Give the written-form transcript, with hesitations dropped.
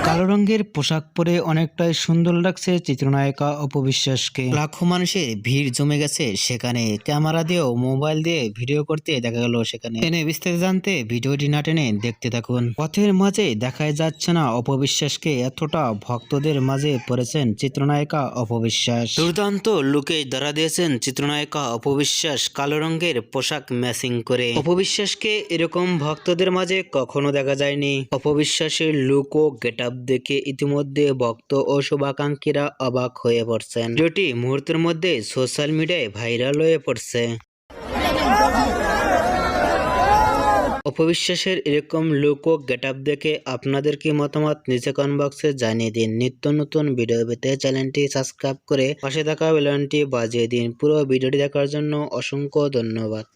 কালো রঙের পোশাক পরে অনেকটাই সুন্দর লাগছে চিত্রনায়িকা অপবিশ্বাসকে। লাখো মানুষের ভিড় জমে গেছে সেখানে। ক্যামেরা দিয়েও মোবাইল দিয়ে ভিডিও করতে দেখা গেল সেখানে। এনে বিস্তারিত জানতে ভিডিওটি না টেনে দেখতে থাকুন। পথের মাঝে দেখাই যাচ্ছে না অপবিশ্বাসকে, এতটা ভক্তদের মাঝে পড়েছেন চিত্রনায়িকা অপবিশ্বাস। দুর্দান্ত লুকে ধরা দিয়েছেন চিত্রনায়িকা অপবিশ্বাস কালো রঙের পোশাক ম্যাচিং করে। অপবিশ্বাসকে এরকম ভক্তদের মাঝে কখনো দেখা যায়নি। অপবিশ্বাসের লুক ও গেটআপ দেখে ইতিমধ্যে ভক্ত ও শুভাকাঙ্ক্ষীরা অবাক হয়ে পড়ছেন। ভিডিওটি মুহূর্তের মধ্যে সোশ্যাল মিডিয়ায় ভাইরাল হয়ে পড়ছে। অপবিশ্বাসের এরকম লুক ও গেটআপ দেখে আপনাদের কি মতামত নিচে কমেন্ট বক্সে জানিয়ে দিন। নিত্য নতুন ভিডিও পেতে চ্যানেলটি সাবস্ক্রাইব করে পাশে থাকা বেল আইকনটি বাজিয়ে দিন। পুরো ভিডিওটি দেখার জন্য অসংখ্য ধন্যবাদ।